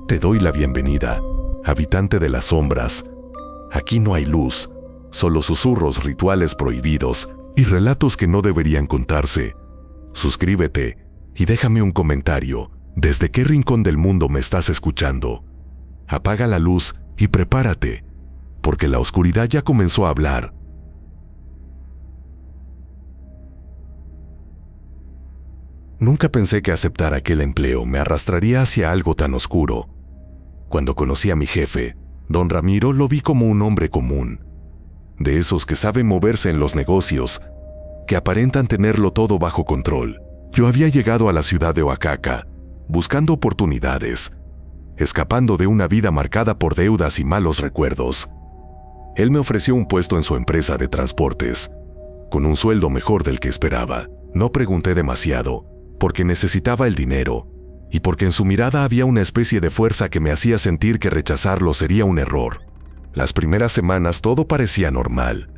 Te doy la bienvenida, habitante de las sombras. Aquí no hay luz, solo susurros, rituales prohibidos y relatos que no deberían contarse. Suscríbete y déjame un comentario. ¿Desde qué rincón del mundo me estás escuchando? Apaga la luz y prepárate, porque la oscuridad ya comenzó a hablar. Nunca pensé que aceptar aquel empleo me arrastraría hacia algo tan oscuro. Cuando conocí a mi jefe, don Ramiro, lo vi como un hombre común, de esos que saben moverse en los negocios, que aparentan tenerlo todo bajo control. Yo había llegado a la ciudad de Oaxaca, buscando oportunidades, escapando de una vida marcada por deudas y malos recuerdos. Él me ofreció un puesto en su empresa de transportes, con un sueldo mejor del que esperaba. No pregunté demasiado, porque necesitaba el dinero, y porque en su mirada había una especie de fuerza que me hacía sentir que rechazarlo sería un error. Las primeras semanas todo parecía normal.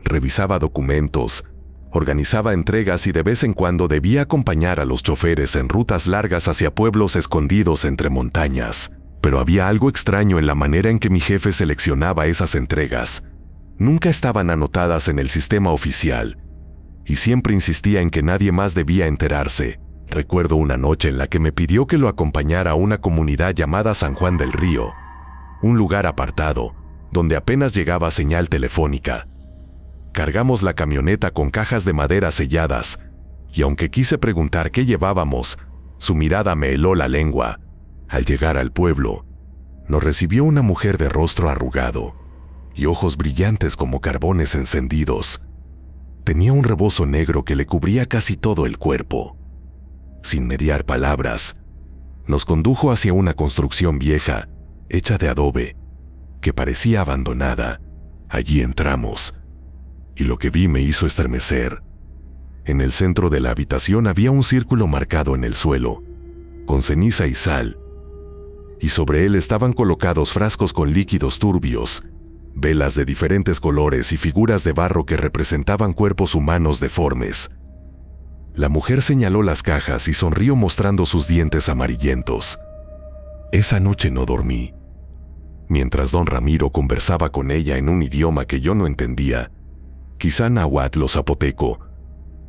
Revisaba documentos, organizaba entregas y de vez en cuando debía acompañar a los choferes en rutas largas hacia pueblos escondidos entre montañas. Pero había algo extraño en la manera en que mi jefe seleccionaba esas entregas. Nunca estaban anotadas en el sistema oficial, y siempre insistía en que nadie más debía enterarse. Recuerdo una noche en la que me pidió que lo acompañara a una comunidad llamada San Juan del Río, un lugar apartado, donde apenas llegaba señal telefónica. Cargamos la camioneta con cajas de madera selladas, y aunque quise preguntar qué llevábamos, su mirada me heló la lengua. Al llegar al pueblo, nos recibió una mujer de rostro arrugado y ojos brillantes como carbones encendidos. Tenía un rebozo negro que le cubría casi todo el cuerpo. Sin mediar palabras, nos condujo hacia una construcción vieja, hecha de adobe, que parecía abandonada. Allí entramos, y lo que vi me hizo estremecer. En el centro de la habitación había un círculo marcado en el suelo, con ceniza y sal, y sobre él estaban colocados frascos con líquidos turbios, velas de diferentes colores y figuras de barro que representaban cuerpos humanos deformes. La mujer señaló las cajas y sonrió mostrando sus dientes amarillentos. Esa noche no dormí. Mientras don Ramiro conversaba con ella en un idioma que yo no entendía, quizá náhuatl o zapoteco,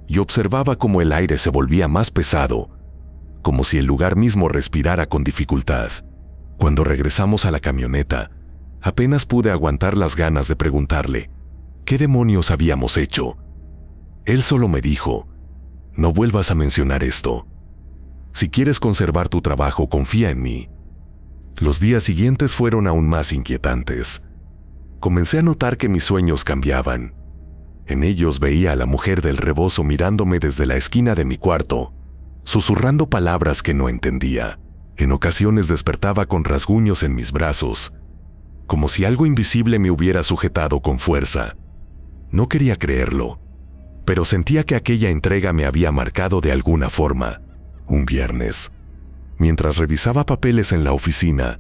y observaba cómo el aire se volvía más pesado, como si el lugar mismo respirara con dificultad. Cuando regresamos a la camioneta, apenas pude aguantar las ganas de preguntarle ¿qué demonios habíamos hecho? Él solo me dijo: no vuelvas a mencionar esto. Si quieres conservar tu trabajo, confía en mí. Los días siguientes fueron aún más inquietantes. Comencé a notar que mis sueños cambiaban. En ellos veía a la mujer del rebozo mirándome desde la esquina de mi cuarto, susurrando palabras que no entendía. En ocasiones despertaba con rasguños en mis brazos, como si algo invisible me hubiera sujetado con fuerza. No quería creerlo, pero sentía que aquella entrega me había marcado de alguna forma. Un viernes, mientras revisaba papeles en la oficina,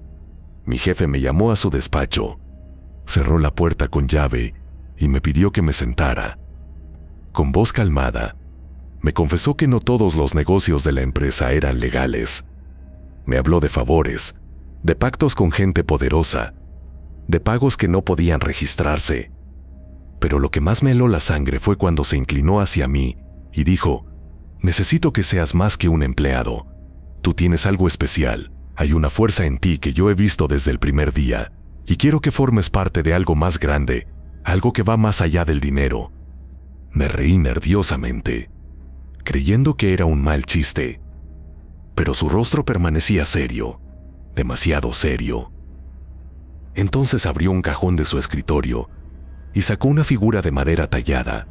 mi jefe me llamó a su despacho, cerró la puerta con llave y me pidió que me sentara. Con voz calmada, me confesó que no todos los negocios de la empresa eran legales. Me habló de favores, de pactos con gente poderosa, de pagos que no podían registrarse. Pero lo que más me heló la sangre fue cuando se inclinó hacia mí y dijo: necesito que seas más que un empleado. Tú tienes algo especial, hay una fuerza en ti que yo he visto desde el primer día, y quiero que formes parte de algo más grande, algo que va más allá del dinero. Me reí nerviosamente, creyendo que era un mal chiste, pero su rostro permanecía serio, demasiado serio. Entonces abrió un cajón de su escritorio y sacó una figura de madera tallada.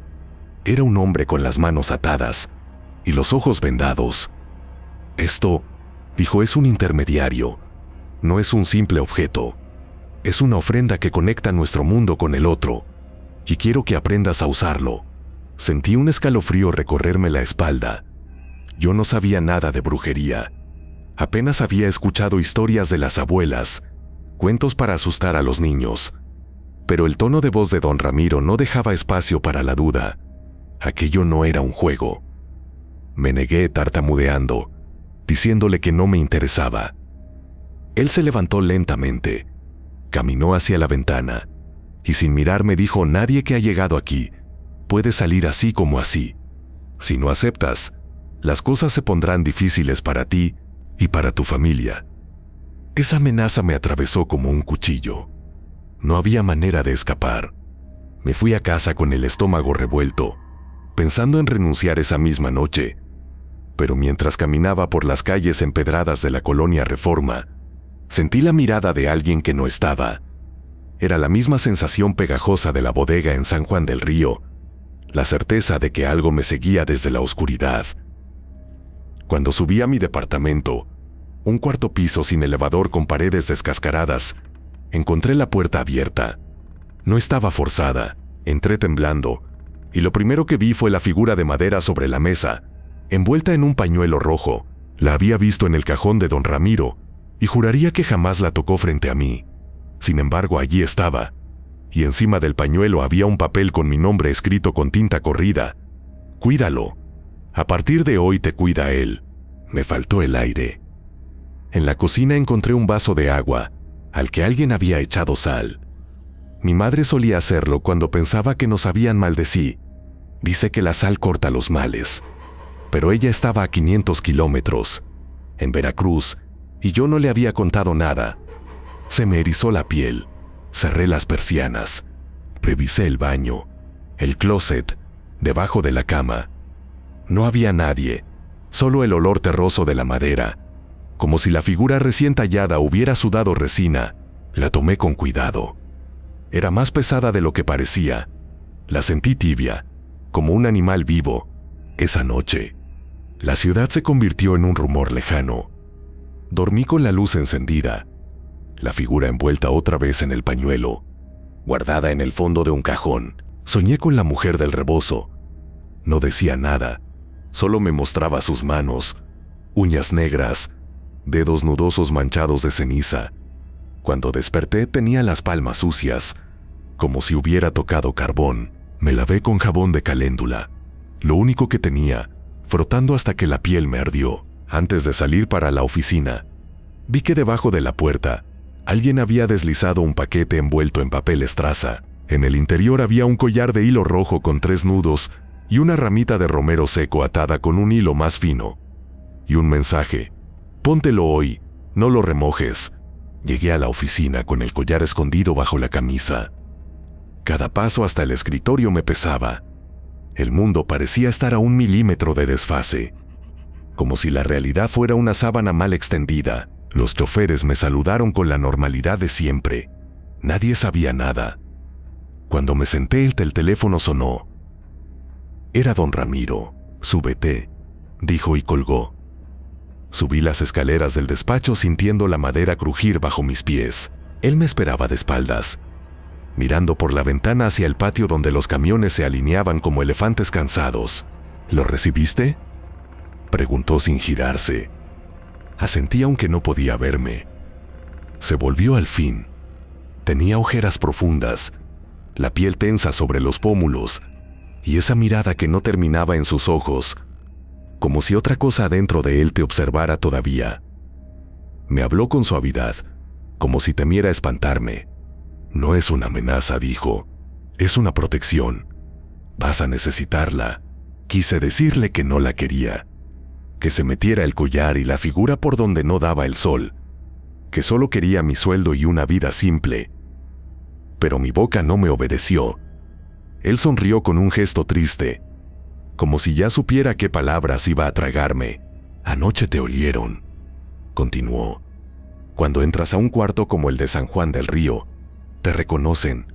Era un hombre con las manos atadas y los ojos vendados. Esto, dijo, es un intermediario. No es un simple objeto. Es una ofrenda que conecta nuestro mundo con el otro, y quiero que aprendas a usarlo. Sentí un escalofrío recorrerme la espalda. Yo no sabía nada de brujería. Apenas había escuchado historias de las abuelas, cuentos para asustar a los niños. Pero el tono de voz de don Ramiro no dejaba espacio para la duda. Aquello no era un juego. Me negué tartamudeando, diciéndole que no me interesaba. Él se levantó lentamente, caminó hacia la ventana y sin mirarme dijo: nadie que ha llegado aquí puede salir así como así. Si no aceptas, las cosas se pondrán difíciles para ti y para tu familia. Esa amenaza me atravesó como un cuchillo. No había manera de escapar. Me fui a casa con el estómago revuelto, pensando en renunciar esa misma noche. Pero mientras caminaba por las calles empedradas de la colonia Reforma, sentí la mirada de alguien que no estaba. Era la misma sensación pegajosa de la bodega en San Juan del Río, la certeza de que algo me seguía desde la oscuridad. Cuando subí a mi departamento, un cuarto piso sin elevador con paredes descascaradas, encontré la puerta abierta. No estaba forzada, entré temblando, y lo primero que vi fue la figura de madera sobre la mesa, envuelta en un pañuelo rojo. La había visto en el cajón de don Ramiro, y juraría que jamás la tocó frente a mí. Sin embargo, allí estaba, y encima del pañuelo había un papel con mi nombre escrito con tinta corrida. Cuídalo. A partir de hoy te cuida él. Me faltó el aire. En la cocina encontré un vaso de agua, al que alguien había echado sal. Mi madre solía hacerlo cuando pensaba que nos habían mal de sí. Dice que la sal corta los males. Pero ella estaba a 500 kilómetros, en Veracruz, y yo no le había contado nada. Se me erizó la piel, cerré las persianas, revisé el baño, el closet, debajo de la cama. No había nadie, solo el olor terroso de la madera, como si la figura recién tallada hubiera sudado resina. La tomé con cuidado. Era más pesada de lo que parecía. La sentí tibia, como un animal vivo. Esa noche, la ciudad se convirtió en un rumor lejano. Dormí con la luz encendida, la figura envuelta otra vez en el pañuelo, guardada en el fondo de un cajón. Soñé con la mujer del rebozo. No decía nada, solo me mostraba sus manos, uñas negras, dedos nudosos manchados de ceniza. Cuando desperté tenía las palmas sucias, como si hubiera tocado carbón. Me lavé con jabón de caléndula, lo único que tenía, frotando hasta que la piel me ardió. Antes de salir para la oficina, vi que debajo de la puerta alguien había deslizado un paquete envuelto en papel estraza. En el interior había un collar de hilo rojo con 3 nudos y una ramita de romero seco atada con un hilo más fino. Y un mensaje: póntelo hoy, no lo remojes. Llegué a la oficina con el collar escondido bajo la camisa. Cada paso hasta el escritorio me pesaba. El mundo parecía estar a 1 milímetro de desfase, como si la realidad fuera una sábana mal extendida. Los choferes me saludaron con la normalidad de siempre. Nadie sabía nada. Cuando me senté, el teléfono sonó. Era don Ramiro. Súbete, dijo y colgó. Subí las escaleras del despacho sintiendo la madera crujir bajo mis pies. Él me esperaba de espaldas, mirando por la ventana hacia el patio donde los camiones se alineaban como elefantes cansados. ¿Lo recibiste?, preguntó sin girarse. Asentí aunque no podía verme. Se volvió al fin. Tenía ojeras profundas, la piel tensa sobre los pómulos, y esa mirada que no terminaba en sus ojos, como si otra cosa adentro de él te observara todavía. Me habló con suavidad, como si temiera espantarme. No es una amenaza, dijo. Es una protección. Vas a necesitarla. Quise decirle que no la quería, que se metiera el collar y la figura por donde no daba el sol, que solo quería mi sueldo y una vida simple. Pero mi boca no me obedeció. Él sonrió con un gesto triste, como si ya supiera qué palabras iba a tragarme. Anoche te olieron, continuó. Cuando entras a un cuarto como el de San Juan del Río, te reconocen.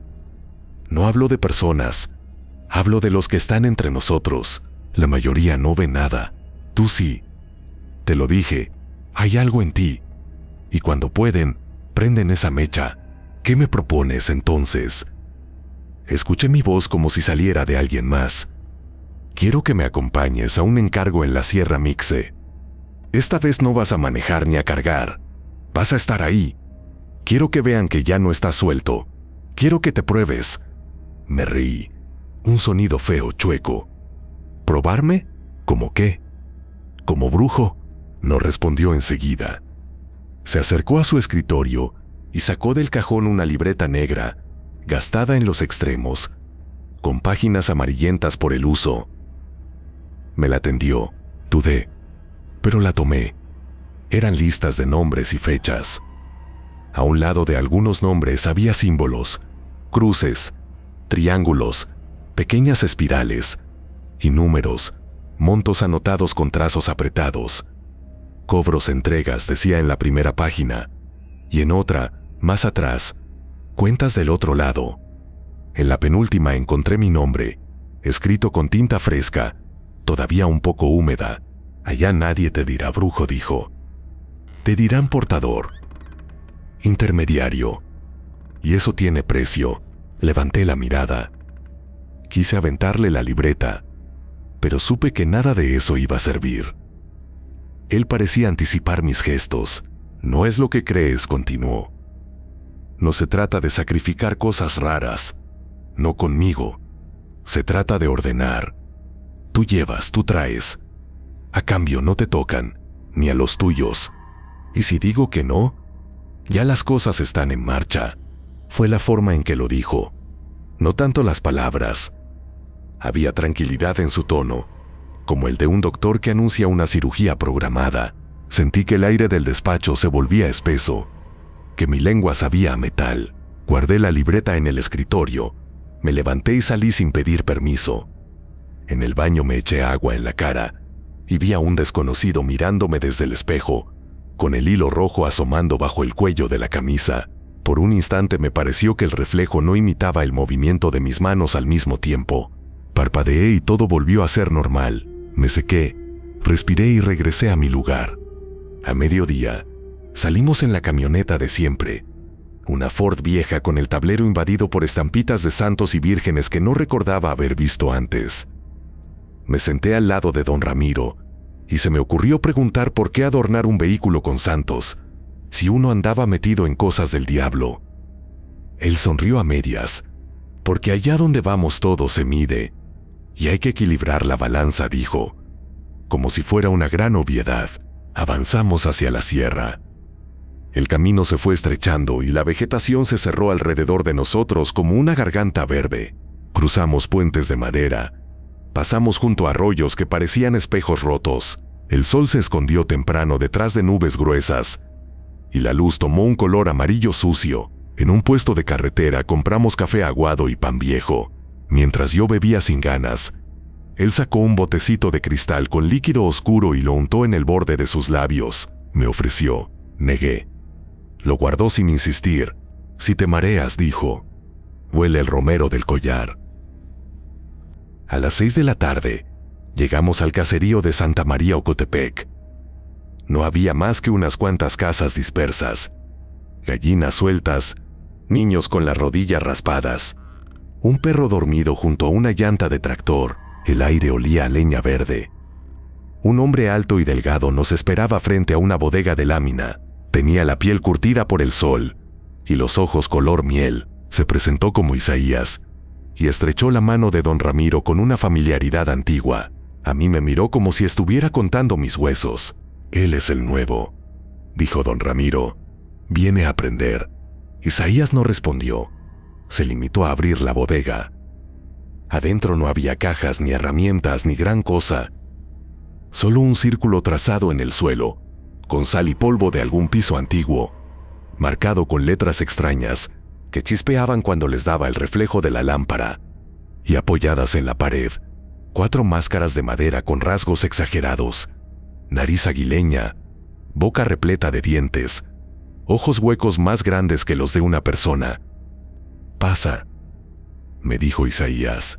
No hablo de personas, hablo de los que están entre nosotros. La mayoría no ve nada. Tú sí. Te lo dije, hay algo en ti. Y cuando pueden, prenden esa mecha. ¿Qué me propones entonces? Escuché mi voz como si saliera de alguien más. Quiero que me acompañes a un encargo en la Sierra Mixe. Esta vez no vas a manejar ni a cargar. Vas a estar ahí. Quiero que vean que ya no estás suelto. Quiero que te pruebes. Me reí. Un sonido feo, chueco. ¿Probarme? ¿Cómo qué? ¿Como brujo? No respondió enseguida. Se acercó a su escritorio y sacó del cajón una libreta negra, gastada en los extremos, con páginas amarillentas por el uso. Me la tendió. Dudé, pero la tomé. Eran listas de nombres y fechas. A un lado de algunos nombres había símbolos, cruces, triángulos, pequeñas espirales y números, montos anotados con trazos apretados. Cobros, entregas, decía en la primera página, y en otra, más atrás, cuentas del otro lado. En la penúltima encontré mi nombre, escrito con tinta fresca, todavía un poco húmeda. Allá nadie te dirá brujo, dijo. Te dirán portador, intermediario. Y eso tiene precio. Levanté la mirada. Quise aventarle la libreta, pero supe que nada de eso iba a servir. Él parecía anticipar mis gestos. No es lo que crees, continuó. No se trata de sacrificar cosas raras. No conmigo. Se trata de ordenar. Tú llevas, tú traes. A cambio no te tocan, ni a los tuyos. Y si digo que no, ya las cosas están en marcha. Fue la forma en que lo dijo, no tanto las palabras. Había tranquilidad en su tono, como el de un doctor que anuncia una cirugía programada. Sentí que el aire del despacho se volvía espeso, que mi lengua sabía a metal. Guardé la libreta en el escritorio, me levanté y salí sin pedir permiso. En el baño me eché agua en la cara y vi a un desconocido mirándome desde el espejo, con el hilo rojo asomando bajo el cuello de la camisa. Por un instante me pareció que el reflejo no imitaba el movimiento de mis manos al mismo tiempo. Parpadeé y todo volvió a ser normal. Me sequé, respiré y regresé a mi lugar. A mediodía, salimos en la camioneta de siempre, una Ford vieja con el tablero invadido por estampitas de santos y vírgenes que no recordaba haber visto antes. Me senté al lado de don Ramiro, y se me ocurrió preguntar por qué adornar un vehículo con santos, si uno andaba metido en cosas del diablo. Él sonrió a medias, porque allá donde vamos todo se mide, y hay que equilibrar la balanza, dijo. Como si fuera una gran obviedad, avanzamos hacia la sierra. El camino se fue estrechando y la vegetación se cerró alrededor de nosotros como una garganta verde. Cruzamos puentes de madera, pasamos junto a arroyos que parecían espejos rotos. El sol se escondió temprano detrás de nubes gruesas, y la luz tomó un color amarillo sucio. En un puesto de carretera compramos café aguado y pan viejo. Mientras yo bebía sin ganas, él sacó un botecito de cristal con líquido oscuro y lo untó en el borde de sus labios. Me ofreció. Negué. Lo guardó sin insistir. Si te mareas, dijo. Huele el romero del collar. A las 6 de la tarde, llegamos al caserío de Santa María Ocotepec. No había más que unas cuantas casas dispersas, gallinas sueltas, niños con las rodillas raspadas, un perro dormido junto a una llanta de tractor. El aire olía a leña verde. Un hombre alto y delgado nos esperaba frente a una bodega de lámina. Tenía la piel curtida por el sol y los ojos color miel. Se presentó como Isaías y estrechó la mano de don Ramiro con una familiaridad antigua. A mí me miró como si estuviera contando mis huesos. Él es el nuevo, dijo don Ramiro. Viene a aprender. Isaías no respondió. Se limitó a abrir la bodega. Adentro no había cajas, ni herramientas, ni gran cosa. Solo un círculo trazado en el suelo, con sal y polvo de algún piso antiguo, marcado con letras extrañas que chispeaban cuando les daba el reflejo de la lámpara. Y apoyadas en la pared, 4 máscaras de madera con rasgos exagerados, nariz aguileña, boca repleta de dientes, ojos huecos más grandes que los de una persona. Pasa, me dijo Isaías.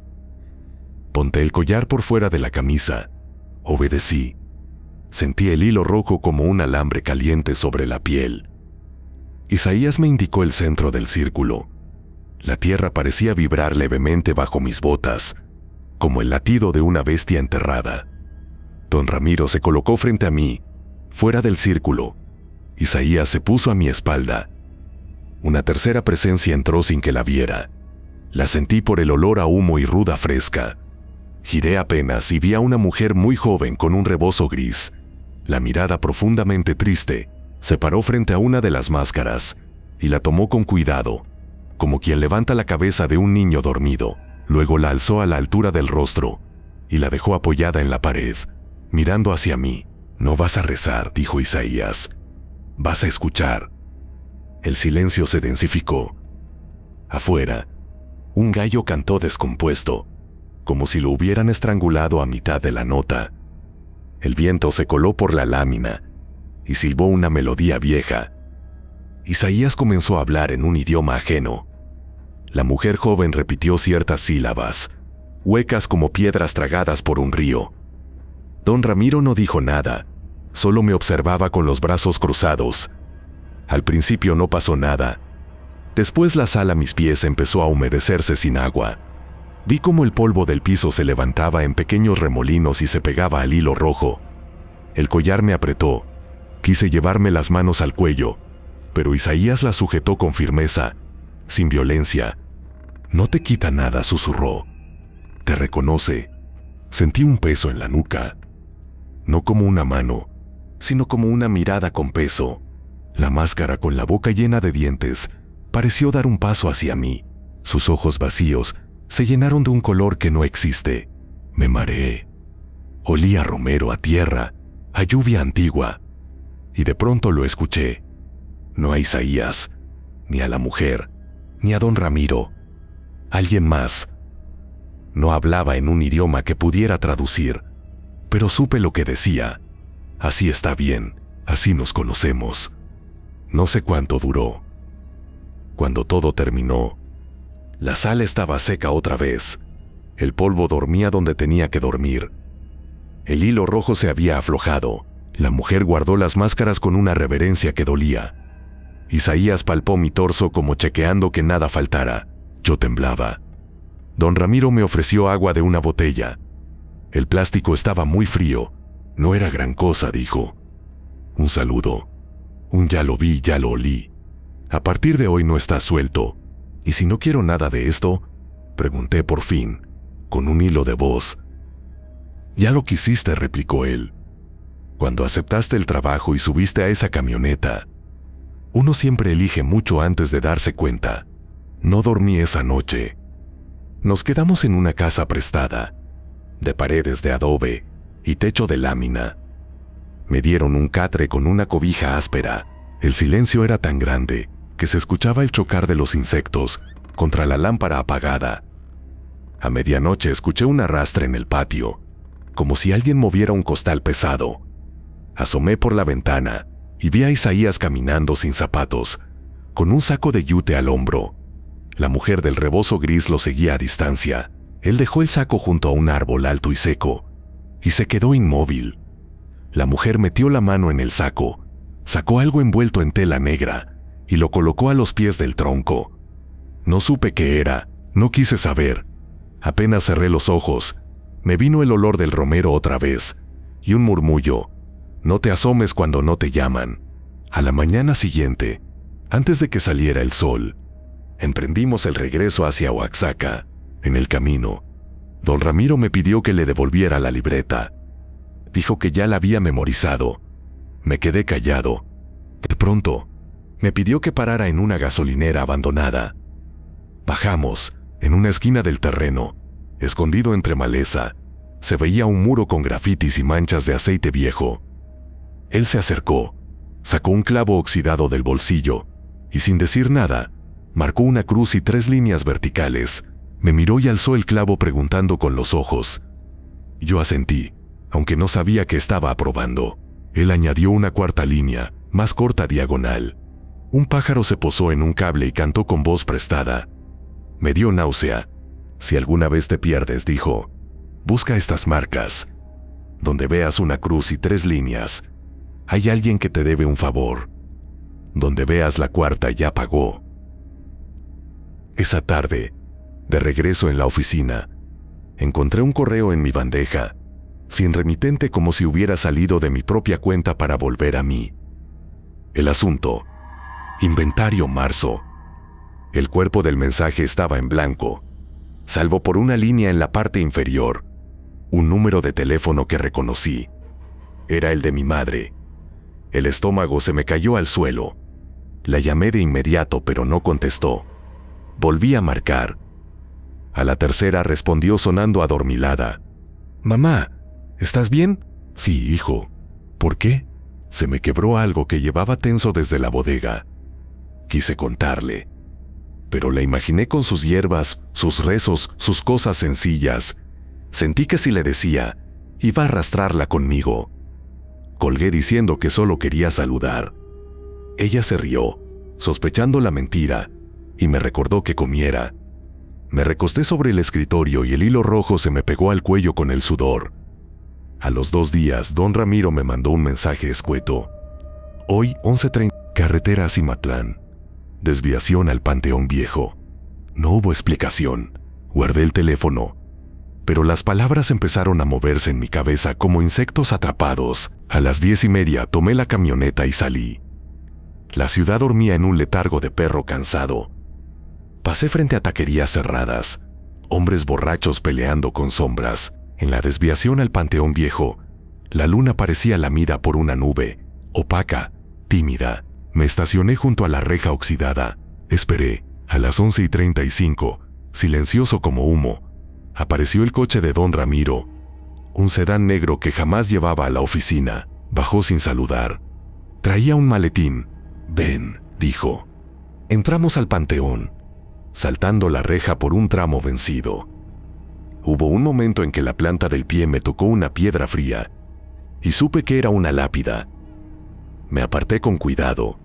Ponte el collar por fuera de la camisa. Obedecí. Sentí el hilo rojo como un alambre caliente sobre la piel. Isaías me indicó el centro del círculo. La tierra parecía vibrar levemente bajo mis botas, como el latido de una bestia enterrada. Don Ramiro se colocó frente a mí, fuera del círculo. Isaías se puso a mi espalda. Una tercera presencia entró sin que la viera. La sentí por el olor a humo y ruda fresca. Giré apenas y vi a una mujer muy joven con un rebozo gris, la mirada profundamente triste, Se paró frente a una de las máscaras y la tomó con cuidado, como quien levanta la cabeza de un niño dormido. Luego la alzó a la altura del rostro y la dejó apoyada en la pared, mirando hacia mí. «No vas a rezar», dijo Isaías. «Vas a escuchar». El silencio se densificó. Afuera, un gallo cantó descompuesto, como si lo hubieran estrangulado a mitad de la nota. El viento se coló por la lámina y silbó una melodía vieja. Isaías comenzó a hablar en un idioma ajeno. La mujer joven repitió ciertas sílabas, huecas como piedras tragadas por un río. Don Ramiro no dijo nada, solo me observaba con los brazos cruzados. Al principio no pasó nada. Después la sal a mis pies empezó a humedecerse sin agua. Vi cómo el polvo del piso se levantaba en pequeños remolinos y se pegaba al hilo rojo. El collar me apretó. Quise llevarme las manos al cuello, pero Isaías la sujetó con firmeza, sin violencia. «No te quita nada», susurró. «Te reconoce». Sentí un peso en la nuca. No como una mano, sino como una mirada con peso. La máscara, con la boca llena de dientes, pareció dar un paso hacia mí. Sus ojos vacíos se llenaron de un color que no existe. Me mareé. Olí a romero, a tierra, a lluvia antigua. Y de pronto lo escuché. No a Isaías, ni a la mujer, ni a don Ramiro. Alguien más. No hablaba en un idioma que pudiera traducir, pero supe lo que decía. «Así está bien, así nos conocemos». No sé cuánto duró. Cuando todo terminó, la sala estaba seca otra vez. El polvo dormía donde tenía que dormir. El hilo rojo se había aflojado. La mujer guardó las máscaras con una reverencia que dolía. Isaías palpó mi torso como chequeando que nada faltara. Yo temblaba. Don Ramiro me ofreció agua de una botella. El plástico estaba muy frío. No era gran cosa, dijo. Un saludo. Un «ya lo vi, ya lo olí». A partir de hoy no estás suelto. ¿Y si no quiero nada de esto?, pregunté por fin, con un hilo de voz. «Ya lo quisiste», replicó él. «Cuando aceptaste el trabajo y subiste a esa camioneta. Uno siempre elige mucho antes de darse cuenta». No dormí esa noche. Nos quedamos en una casa prestada, de paredes de adobe y techo de lámina. Me dieron un catre con una cobija áspera. El silencio era tan grande que se escuchaba el chocar de los insectos contra la lámpara apagada. A medianoche escuché un arrastre en el patio, como si alguien moviera un costal pesado. Asomé por la ventana y vi a Isaías caminando sin zapatos, con un saco de yute al hombro. La mujer del rebozo gris lo seguía a distancia. Él dejó el saco junto a un árbol alto y seco, y se quedó inmóvil. La mujer metió la mano en el saco, sacó algo envuelto en tela negra y lo colocó a los pies del tronco. No supe qué era, no quise saber. Apenas cerré los ojos, me vino el olor del romero otra vez y un murmullo: «No te asomes cuando no te llaman». A la mañana siguiente, antes de que saliera el sol, emprendimos el regreso hacia Oaxaca. En el camino, don Ramiro me pidió que le devolviera la libreta. Dijo que ya la había memorizado. Me quedé callado. De pronto, me pidió que parara en una gasolinera abandonada. Bajamos. En una esquina del terreno, escondido entre maleza, se veía un muro con grafitis y manchas de aceite viejo. Él se acercó, sacó un clavo oxidado del bolsillo y, sin decir nada, marcó una cruz y 3 líneas verticales. Me miró y alzó el clavo preguntando con los ojos. Yo asentí, aunque no sabía qué estaba aprobando. Él añadió una 4ª línea, más corta, diagonal. Un pájaro se posó en un cable y cantó con voz prestada. Me dio náusea. «Si alguna vez te pierdes», dijo, «busca estas marcas. Donde veas una cruz y 3 líneas, hay alguien que te debe un favor. Donde veas la 4ª ya pagó». Esa tarde, de regreso en la oficina, encontré un correo en mi bandeja, sin remitente, como si hubiera salido de mi propia cuenta para volver a mí. El asunto: inventario marzo. El cuerpo del mensaje estaba en blanco, salvo por una línea en la parte inferior, un número de teléfono que reconocí. Era el de mi madre. El estómago se me cayó al suelo. La llamé de inmediato, pero no contestó. Volví a marcar. A la tercera respondió sonando adormilada. «Mamá, ¿estás bien?» «Sí, hijo». «¿Por qué?» Se me quebró algo que llevaba tenso desde la bodega. Quise contarle, pero la imaginé con sus hierbas, sus rezos, sus cosas sencillas. Sentí que si le decía, iba a arrastrarla conmigo. Colgué diciendo que solo quería saludar. Ella se rió, sospechando la mentira, y me recordó que comiera. Me recosté sobre el escritorio y el hilo rojo se me pegó al cuello con el sudor. A los 2 días, don Ramiro me mandó un mensaje escueto. Hoy, 11:30, carretera a Cimatlán. Desviación al Panteón Viejo. No hubo explicación. Guardé el teléfono, pero las palabras empezaron a moverse en mi cabeza como insectos atrapados. A las 10:30 tomé la camioneta y salí. La ciudad dormía en un letargo de perro cansado. Pasé frente a taquerías cerradas, hombres borrachos peleando con sombras. En la desviación al Panteón Viejo, la luna parecía lamida por una nube, opaca, tímida. Me estacioné junto a la reja oxidada. Esperé. A las 11:35, silencioso como humo, apareció el coche de don Ramiro, un sedán negro que jamás llevaba a la oficina. Bajó sin saludar. Traía un maletín. «Ven», dijo. Entramos al panteón, saltando la reja por un tramo vencido. Hubo un momento en que la planta del pie me tocó una piedra fría, y supe que era una lápida. Me aparté con cuidado.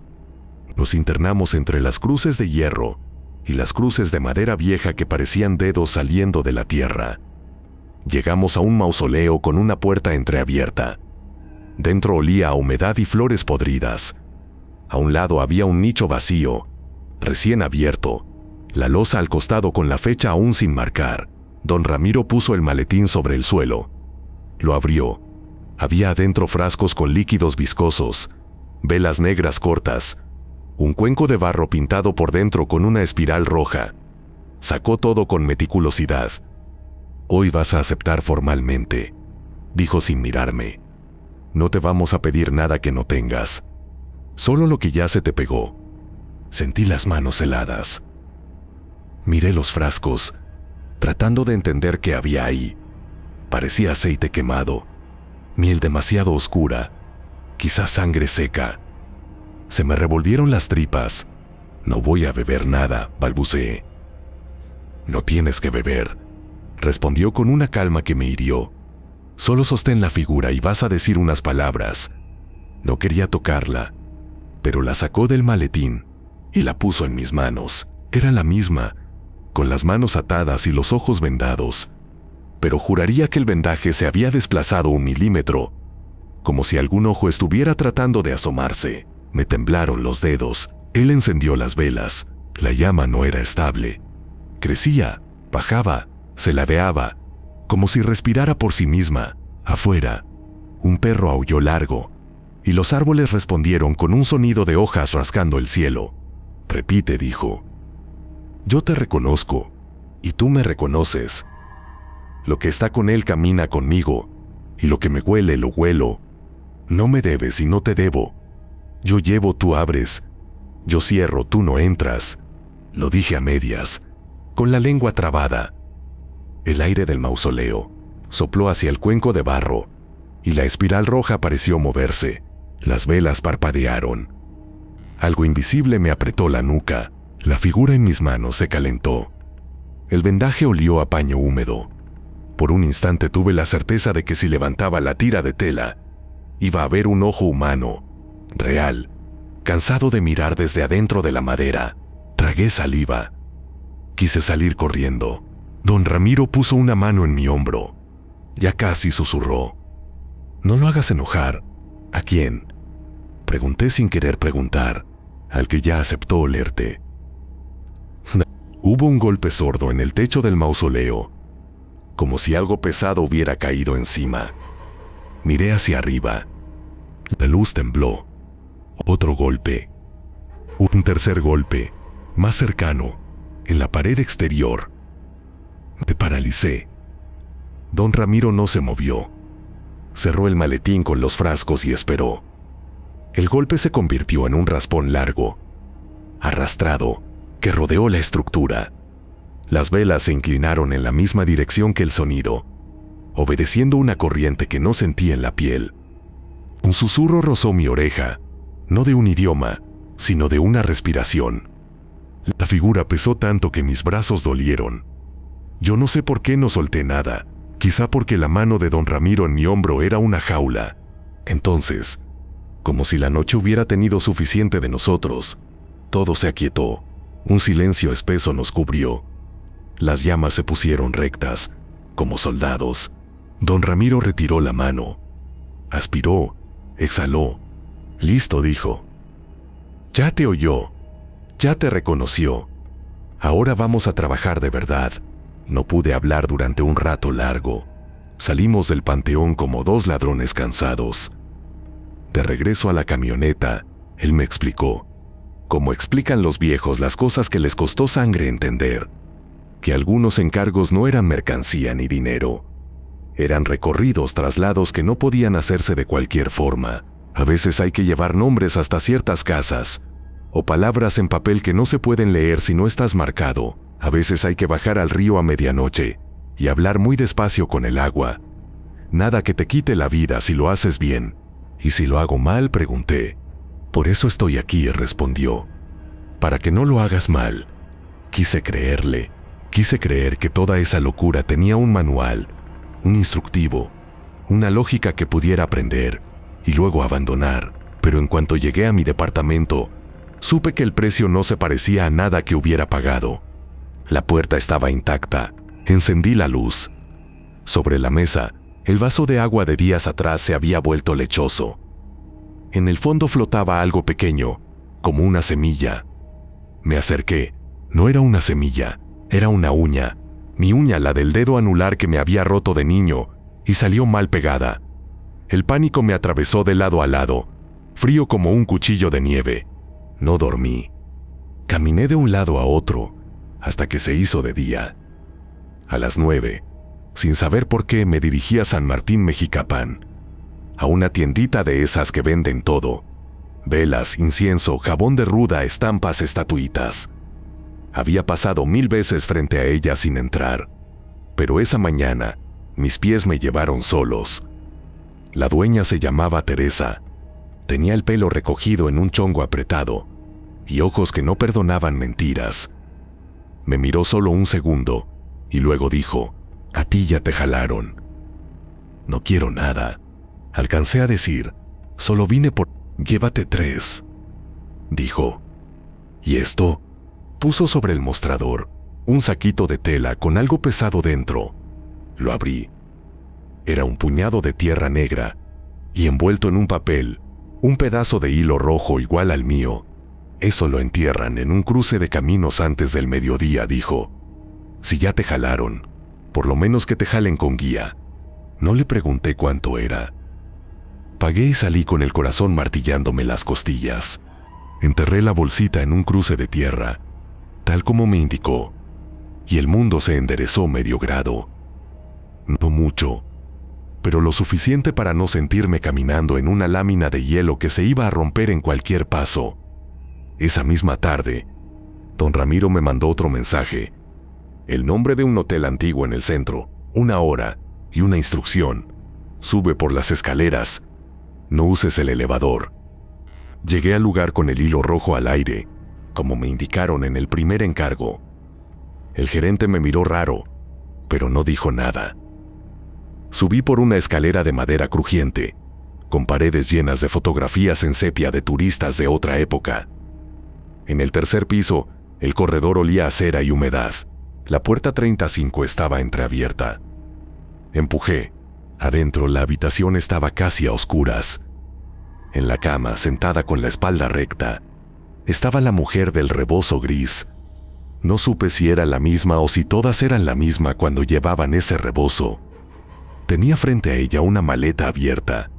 Nos internamos entre las cruces de hierro y las cruces de madera vieja que parecían dedos saliendo de la tierra. Llegamos a un mausoleo con una puerta entreabierta. Dentro olía a humedad y flores podridas. A un lado había un nicho vacío, recién abierto, la losa al costado con la fecha aún sin marcar. Don Ramiro puso el maletín sobre el suelo. Lo abrió. Había adentro frascos con líquidos viscosos, velas negras cortas, un cuenco de barro pintado por dentro con una espiral roja. Sacó todo con meticulosidad. «Hoy vas a aceptar formalmente», dijo sin mirarme. «No te vamos a pedir nada que no tengas, solo lo que ya se te pegó». Sentí las manos heladas. Miré los frascos, tratando de entender qué había ahí. Parecía aceite quemado, miel demasiado oscura, quizás sangre seca. Se me revolvieron las tripas. «No voy a beber nada», balbuceé. «No tienes que beber», respondió con una calma que me hirió. «Solo sostén la figura y vas a decir unas palabras». No quería tocarla, pero la sacó del maletín y la puso en mis manos. Era la misma, con las manos atadas y los ojos vendados, pero juraría que el vendaje se había desplazado 1 milímetro, como si algún ojo estuviera tratando de asomarse. Me temblaron los dedos. Él encendió las velas. La llama no era estable. Crecía, bajaba, se ladeaba, como si respirara por sí misma. Afuera, un perro aulló largo, y los árboles respondieron con un sonido de hojas rascando el cielo. «Repite», dijo. «Yo te reconozco, y tú me reconoces. Lo que está con él camina conmigo, y lo que me huele lo huelo. No me debes y no te debo. Yo llevo, tú abres. Yo cierro, tú no entras». Lo dije a medias, con la lengua trabada. El aire del mausoleo sopló hacia el cuenco de barro, y la espiral roja pareció moverse. Las velas parpadearon. Algo invisible me apretó la nuca. La figura en mis manos se calentó. El vendaje olió a paño húmedo. Por un instante tuve la certeza de que si levantaba la tira de tela, iba a ver un ojo humano, real, cansado de mirar desde adentro de la madera. Tragué saliva. Quise salir corriendo. Don Ramiro puso una mano en mi hombro. Ya casi susurró. «No lo hagas enojar». «¿A quién?», pregunté sin querer preguntar. «Al que ya aceptó olerte». Hubo un golpe sordo en el techo del mausoleo, como si algo pesado hubiera caído encima. Miré hacia arriba. La luz tembló. Otro golpe. Un tercer golpe, más cercano, en la pared exterior. Me paralicé. Don Ramiro no se movió. Cerró el maletín con los frascos y esperó. El golpe se convirtió en un raspón largo, arrastrado, que rodeó la estructura. Las velas se inclinaron en la misma dirección que el sonido, obedeciendo una corriente que no sentí en la piel. Un susurro rozó mi oreja, no de un idioma, sino de una respiración. La figura pesó tanto que mis brazos dolieron. Yo no sé por qué no solté nada, quizá porque la mano de don Ramiro en mi hombro era una jaula. Entonces, como si la noche hubiera tenido suficiente de nosotros, todo se aquietó. Un silencio espeso nos cubrió. Las llamas se pusieron rectas, como soldados. Don Ramiro retiró la mano. Aspiró, exhaló. Listo, dijo. Ya te oyó. Ya te reconoció. Ahora vamos a trabajar de verdad. No pude hablar durante un rato largo. Salimos del panteón como dos ladrones cansados. De regreso a la camioneta, él me explicó, como explican los viejos las cosas que les costó sangre entender, que algunos encargos no eran mercancía ni dinero. Eran recorridos, traslados que no podían hacerse de cualquier forma. A veces hay que llevar nombres hasta ciertas casas, o palabras en papel que no se pueden leer si no estás marcado. A veces hay que bajar al río a medianoche y hablar muy despacio con el agua. Nada que te quite la vida si lo haces bien. ¿Y si lo hago mal?, pregunté. Por eso estoy aquí, respondió. Para que no lo hagas mal. Quise creerle. Quise creer que toda esa locura tenía un manual, un instructivo, una lógica que pudiera aprender y luego abandonar. Pero en cuanto llegué a mi departamento, supe que el precio no se parecía a nada que hubiera pagado. La puerta estaba intacta. Encendí la luz. Sobre la mesa, el vaso de agua de días atrás se había vuelto lechoso. En el fondo flotaba algo pequeño, como una semilla. Me acerqué. No era una semilla, era una uña. Mi uña, la del dedo anular que me había roto de niño, y salió mal pegada. El pánico me atravesó de lado a lado, frío como un cuchillo de nieve. No dormí. Caminé de un lado a otro, hasta que se hizo de día. A las 9, sin saber por qué, me dirigí a San Martín Mexicapán, a una tiendita de esas que venden todo: velas, incienso, jabón de ruda, estampas, estatuitas. Había pasado 1000 veces frente a ella sin entrar, pero esa mañana mis pies me llevaron solos. La dueña se llamaba Teresa. Tenía el pelo recogido en un chongo apretado y ojos que no perdonaban mentiras. Me miró solo un segundo y luego dijo: «A ti ya te jalaron». «No quiero nada», alcancé a decir. «Solo vine por...» «Llévate 3», dijo. «¿Y esto?». Puso sobre el mostrador un saquito de tela con algo pesado dentro. Lo abrí. Era un puñado de tierra negra y envuelto en un papel, un pedazo de hilo rojo igual al mío. «Eso lo entierran en un cruce de caminos antes del mediodía», dijo. «Si ya te jalaron, por lo menos que te jalen con guía». No le pregunté cuánto era. Pagué y salí con el corazón martillándome las costillas. Enterré la bolsita en un cruce de tierra, tal como me indicó, y el mundo se enderezó medio grado. No mucho, pero lo suficiente para no sentirme caminando en una lámina de hielo que se iba a romper en cualquier paso. Esa misma tarde, don Ramiro me mandó otro mensaje: el nombre de un hotel antiguo en el centro, una hora y una instrucción: sube por las escaleras, no uses el elevador. Llegué al lugar con el hilo rojo al aire, como me indicaron en el primer encargo. El gerente me miró raro, pero no dijo nada. Subí por una escalera de madera crujiente, con paredes llenas de fotografías en sepia de turistas de otra época. En el tercer piso, el corredor olía a cera y humedad. La puerta 35 estaba entreabierta. Empujé. Adentro la habitación estaba casi a oscuras. En la cama, sentada con la espalda recta, estaba la mujer del rebozo gris. No supe si era la misma o si todas eran la misma cuando llevaban ese rebozo. Tenía frente a ella una maleta abierta,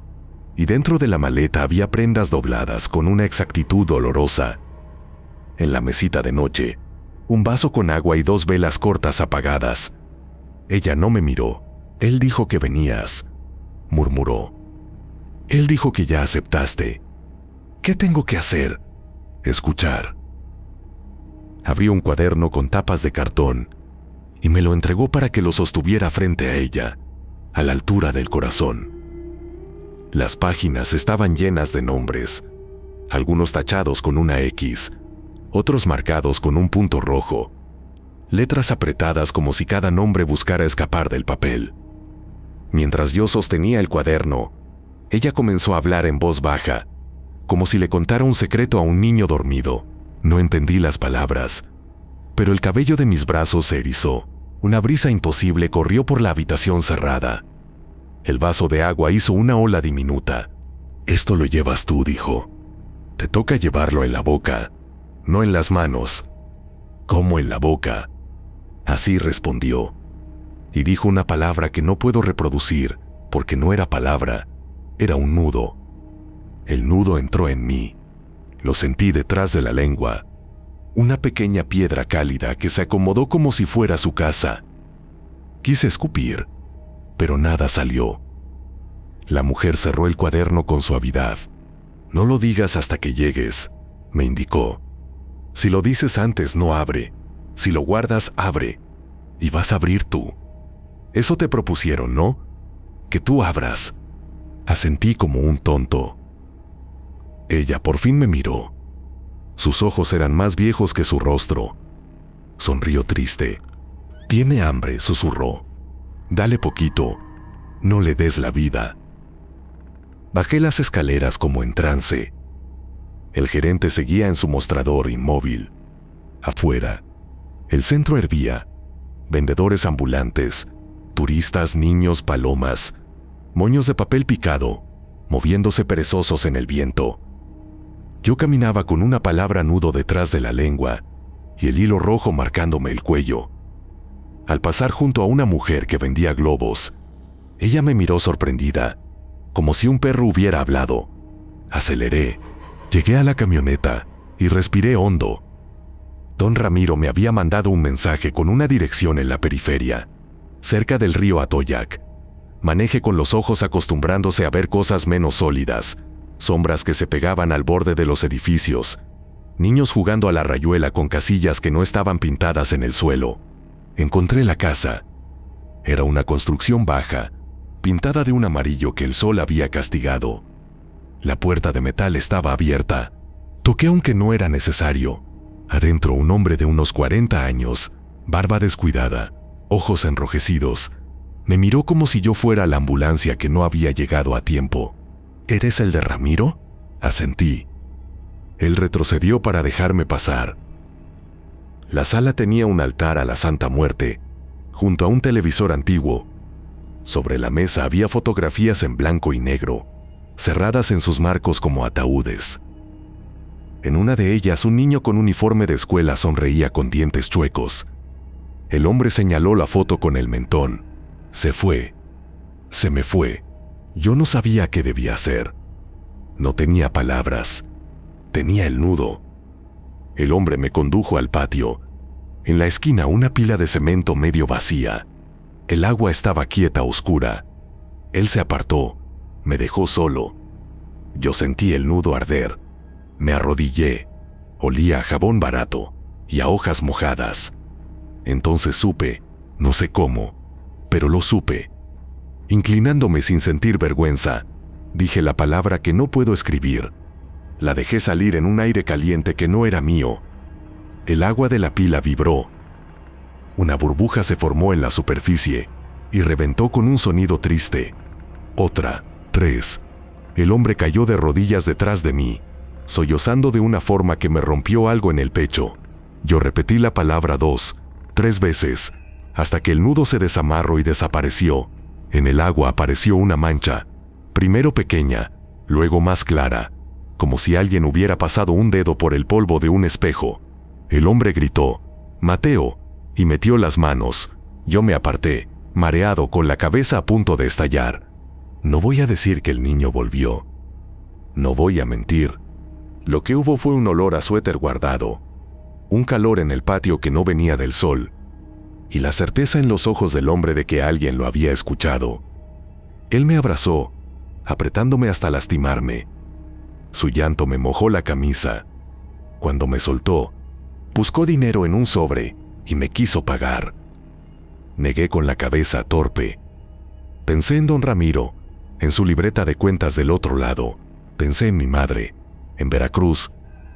y dentro de la maleta había prendas dobladas con una exactitud dolorosa. En la mesita de noche, un vaso con agua y 2 velas cortas apagadas. Ella no me miró. «Él dijo que venías», murmuró. «Él dijo que ya aceptaste». ¿Qué tengo que hacer? Escuchar. Abrió un cuaderno con tapas de cartón y me lo entregó para que lo sostuviera frente a ella, a la altura del corazón. Las páginas estaban llenas de nombres, algunos tachados con una X, otros marcados con un punto rojo, letras apretadas como si cada nombre buscara escapar del papel. Mientras yo sostenía el cuaderno, ella comenzó a hablar en voz baja, como si le contara un secreto a un niño dormido. No entendí las palabras, pero el cabello de mis brazos se erizó. Una brisa imposible corrió por la habitación cerrada. El vaso de agua hizo una ola diminuta. «Esto lo llevas tú», dijo. «Te toca llevarlo en la boca, no en las manos». «¿Cómo en la boca?». Así respondió. Y dijo una palabra que no puedo reproducir, porque no era palabra, era un nudo. El nudo entró en mí. Lo sentí detrás de la lengua. Una pequeña piedra cálida que se acomodó como si fuera su casa. Quise escupir, pero nada salió. La mujer cerró el cuaderno con suavidad. «No lo digas hasta que llegues», me indicó. «Si lo dices antes, no abre. Si lo guardas, abre. Y vas a abrir tú. Eso te propusieron, ¿no? Que tú abras». Asentí como un tonto. Ella por fin me miró. Sus ojos eran más viejos que su rostro. Sonrió triste. «Tiene hambre», susurró. «Dale poquito. No le des la vida». Bajé las escaleras como en trance. El gerente seguía en su mostrador inmóvil. Afuera, el centro hervía. Vendedores ambulantes, turistas, niños, palomas, moños de papel picado, moviéndose perezosos en el viento. Yo caminaba con una palabra nudo detrás de la lengua y el hilo rojo marcándome el cuello. Al pasar junto a una mujer que vendía globos, ella me miró sorprendida, como si un perro hubiera hablado. Aceleré, llegué a la camioneta y respiré hondo. Don Ramiro me había mandado un mensaje con una dirección en la periferia, cerca del río Atoyac. Manejé con los ojos acostumbrándose a ver cosas menos sólidas, sombras que se pegaban al borde de los edificios, niños jugando a la rayuela con casillas que no estaban pintadas en el suelo. Encontré la casa. Era una construcción baja, pintada de un amarillo que el sol había castigado. La puerta de metal estaba abierta. Toqué aunque no era necesario. Adentro un hombre de unos 40 años, barba descuidada, ojos enrojecidos, me miró como si yo fuera la ambulancia que no había llegado a tiempo. «¿Eres el de Ramiro?», asentí. Él retrocedió para dejarme pasar. La sala tenía un altar a la Santa Muerte, junto a un televisor antiguo. Sobre la mesa había fotografías en blanco y negro, cerradas en sus marcos como ataúdes. En una de ellas, un niño con uniforme de escuela sonreía con dientes chuecos. El hombre señaló la foto con el mentón. Se fue. Se me fue. Yo no sabía qué debía hacer. No tenía palabras. Tenía el nudo. El hombre me condujo al patio. En la esquina, una pila de cemento medio vacía. El agua estaba quieta, oscura. Él se apartó. Me dejó solo. Yo sentí el nudo arder. Me arrodillé. Olía a jabón barato y a hojas mojadas. Entonces supe, no sé cómo, pero lo supe. Inclinándome sin sentir vergüenza, dije la palabra que no puedo escribir. La dejé salir en un aire caliente que no era mío. El agua de la pila vibró. Una burbuja se formó en la superficie y reventó con un sonido triste. Otra, 3. El hombre cayó de rodillas detrás de mí, sollozando de una forma que me rompió algo en el pecho. Yo repetí la palabra 2, 3 veces, hasta que el nudo se desamarró y desapareció. En el agua apareció una mancha, primero pequeña, luego más clara, como si alguien hubiera pasado un dedo por el polvo de un espejo. El hombre gritó, «Mateo», y metió las manos. Yo me aparté, mareado, con la cabeza a punto de estallar. No voy a decir que el niño volvió. No voy a mentir. Lo que hubo fue un olor a suéter guardado, un calor en el patio que no venía del sol, y la certeza en los ojos del hombre de que alguien lo había escuchado. Él me abrazó, apretándome hasta lastimarme. Su llanto me mojó la camisa. Cuando me soltó, buscó dinero en un sobre y me quiso pagar. Negué con la cabeza torpe. Pensé en don Ramiro, en su libreta de cuentas del otro lado. Pensé en mi madre, en Veracruz,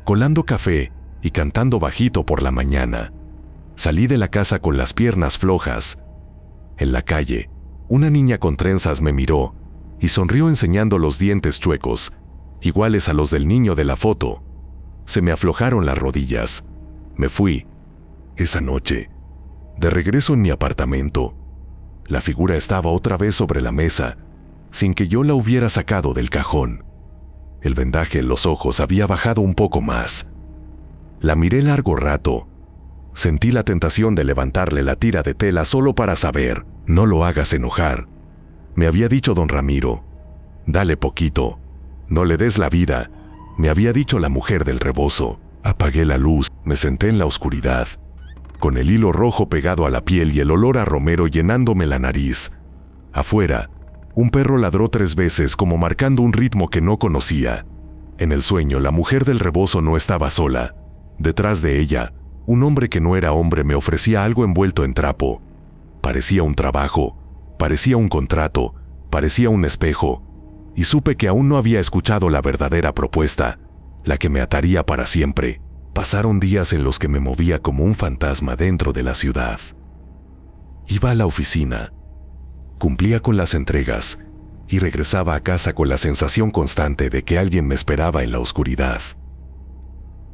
colando café y cantando bajito por la mañana. Salí de la casa con las piernas flojas. En la calle, una niña con trenzas me miró y sonrió enseñando los dientes chuecos, iguales a los del niño de la foto. Se me aflojaron las rodillas. Me fui. Esa noche, de regreso en mi apartamento, la figura estaba otra vez sobre la mesa, sin que yo la hubiera sacado del cajón. El vendaje en los ojos había bajado un poco más. La miré largo rato. Sentí la tentación de levantarle la tira de tela solo para saber. No lo hagas enojar, me había dicho don Ramiro. Dale poquito, no le des la vida, me había dicho la mujer del rebozo. Apagué la luz, me senté en la oscuridad, con el hilo rojo pegado a la piel y el olor a romero llenándome la nariz. Afuera, un perro ladró 3 veces como marcando un ritmo que no conocía. En el sueño, la mujer del rebozo no estaba sola. Detrás de ella, un hombre que no era hombre me ofrecía algo envuelto en trapo. Parecía un trabajo, parecía un contrato, parecía un espejo, y supe que aún no había escuchado la verdadera propuesta, la que me ataría para siempre. Pasaron días en los que me movía como un fantasma dentro de la ciudad. Iba a la oficina, cumplía con las entregas y regresaba a casa con la sensación constante de que alguien me esperaba en la oscuridad.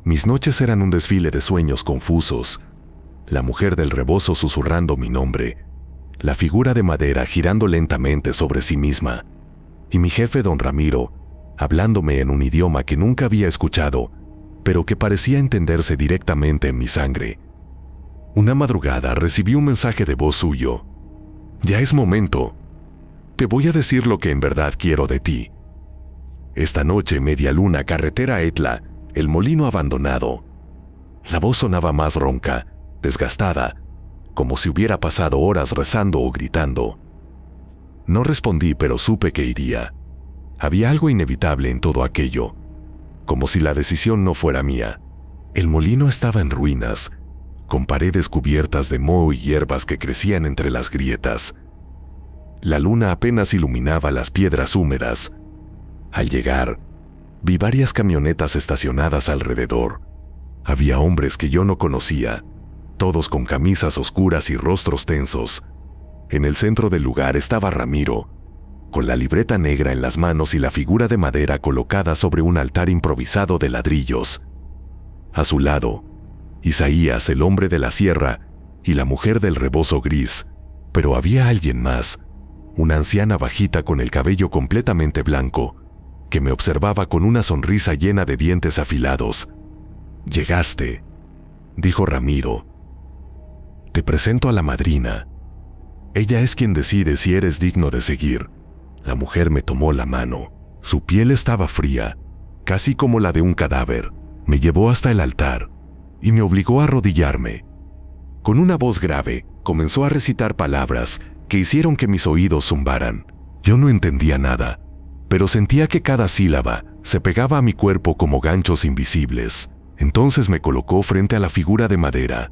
Mis noches eran un desfile de sueños confusos, la mujer del rebozo susurrando mi nombre, la figura de madera girando lentamente sobre sí misma, y mi jefe don Ramiro, hablándome en un idioma que nunca había escuchado, pero que parecía entenderse directamente en mi sangre. Una madrugada recibí un mensaje de voz suyo. Ya es momento. Te voy a decir lo que en verdad quiero de ti. Esta noche, media luna, carretera Etla, el molino abandonado. La voz sonaba más ronca, desgastada, como si hubiera pasado horas rezando o gritando. No respondí, pero supe que iría. Había algo inevitable en todo aquello, como si la decisión no fuera mía. El molino estaba en ruinas, con paredes cubiertas de moho y hierbas que crecían entre las grietas. La luna apenas iluminaba las piedras húmedas. Al llegar, vi varias camionetas estacionadas alrededor. Había hombres que yo no conocía, todos con camisas oscuras y rostros tensos. En el centro del lugar estaba Ramiro, con la libreta negra en las manos y la figura de madera colocada sobre un altar improvisado de ladrillos. A su lado, Isaías, el hombre de la sierra, y la mujer del rebozo gris, pero había alguien más, una anciana bajita con el cabello completamente blanco, que me observaba con una sonrisa llena de dientes afilados. «Llegaste», dijo Ramiro. «Te presento a la madrina. Ella es quien decide si eres digno de seguir». La mujer me tomó la mano. Su piel estaba fría, casi como la de un cadáver. Me llevó hasta el altar y me obligó a arrodillarme. Con una voz grave, comenzó a recitar palabras que hicieron que mis oídos zumbaran. Yo no entendía nada, pero sentía que cada sílaba se pegaba a mi cuerpo como ganchos invisibles. Entonces me colocó frente a la figura de madera,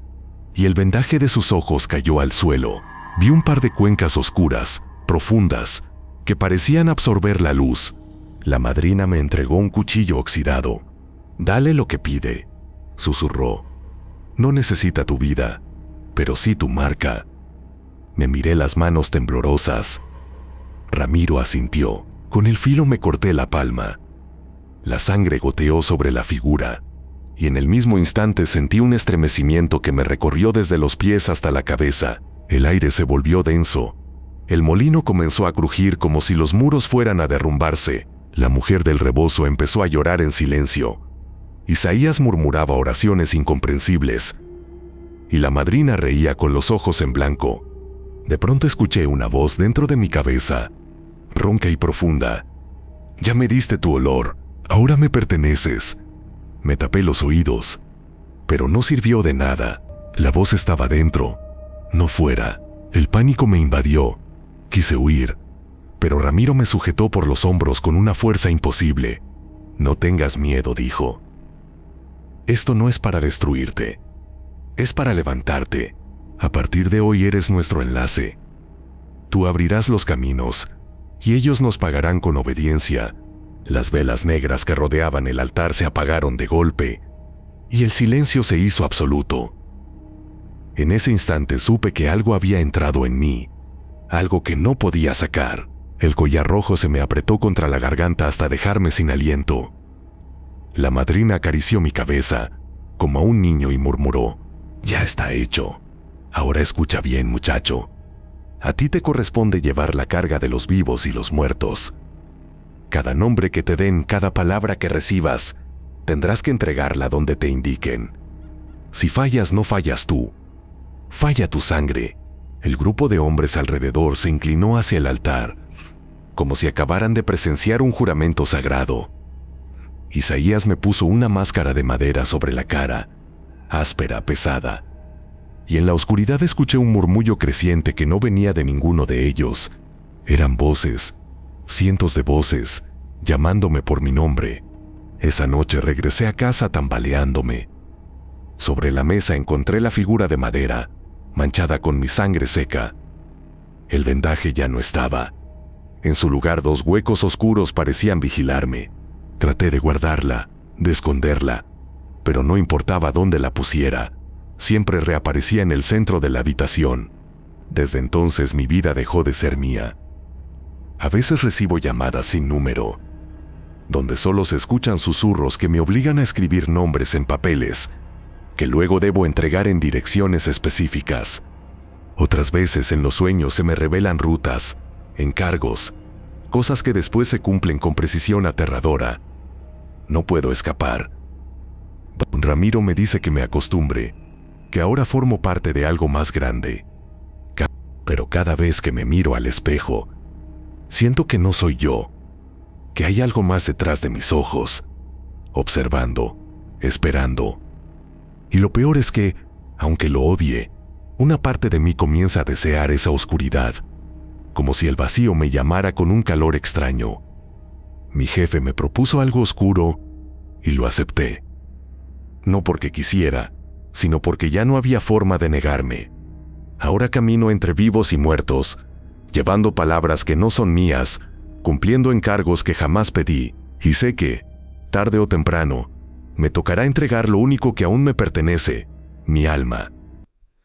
y el vendaje de sus ojos cayó al suelo. Vi un par de cuencas oscuras, profundas, que parecían absorber la luz. La madrina me entregó un cuchillo oxidado. «Dale lo que pide», susurró. «No necesita tu vida, pero sí tu marca». Me miré las manos temblorosas. Ramiro asintió. Con el filo me corté la palma. La sangre goteó sobre la figura, y en el mismo instante sentí un estremecimiento que me recorrió desde los pies hasta la cabeza. El aire se volvió denso. El molino comenzó a crujir como si los muros fueran a derrumbarse. La mujer del rebozo empezó a llorar en silencio. Isaías murmuraba oraciones incomprensibles, y la madrina reía con los ojos en blanco. De pronto escuché una voz dentro de mi cabeza, ronca y profunda. «Ya me diste tu olor, ahora me perteneces». Me tapé los oídos, pero no sirvió de nada. La voz estaba dentro, no fuera. El pánico me invadió. Quise huir, pero Ramiro me sujetó por los hombros con una fuerza imposible. No tengas miedo, dijo. Esto no es para destruirte. Es para levantarte. A partir de hoy eres nuestro enlace. Tú abrirás los caminos, y ellos nos pagarán con obediencia. Las velas negras que rodeaban el altar se apagaron de golpe, y el silencio se hizo absoluto. En ese instante supe que algo había entrado en mí, algo que no podía sacar. El collar rojo se me apretó contra la garganta hasta dejarme sin aliento. La madrina acarició mi cabeza, como a un niño, y murmuró: «Ya está hecho. Ahora escucha bien, muchacho. A ti te corresponde llevar la carga de los vivos y los muertos. Cada nombre que te den, cada palabra que recibas, tendrás que entregarla donde te indiquen. Si fallas, no fallas tú. Falla tu sangre». El grupo de hombres alrededor se inclinó hacia el altar, como si acabaran de presenciar un juramento sagrado. Isaías me puso una máscara de madera sobre la cara, áspera, pesada, y en la oscuridad escuché un murmullo creciente que no venía de ninguno de ellos. Eran voces, cientos de voces, llamándome por mi nombre. Esa noche regresé a casa tambaleándome. Sobre la mesa encontré la figura de madera, manchada con mi sangre seca. El vendaje ya no estaba. En su lugar, 2 huecos oscuros parecían vigilarme. Traté de guardarla, de esconderla, pero no importaba dónde la pusiera, siempre reaparecía en el centro de la habitación. Desde entonces mi vida dejó de ser mía. A veces recibo llamadas sin número, donde solo se escuchan susurros que me obligan a escribir nombres en papeles, que luego debo entregar en direcciones específicas. Otras veces en los sueños se me revelan rutas, encargos, cosas que después se cumplen con precisión aterradora. No puedo escapar. Don Ramiro me dice que me acostumbre, que ahora formo parte de algo más grande. Pero cada vez que me miro al espejo, siento que no soy yo, que hay algo más detrás de mis ojos, observando, esperando. Y lo peor es que, aunque lo odie, una parte de mí comienza a desear esa oscuridad, como si el vacío me llamara con un calor extraño. Mi jefe me propuso algo oscuro y lo acepté. No porque quisiera, sino porque ya no había forma de negarme. Ahora camino entre vivos y muertos, llevando palabras que no son mías, cumpliendo encargos que jamás pedí, y sé que, tarde o temprano, me tocará entregar lo único que aún me pertenece, mi alma.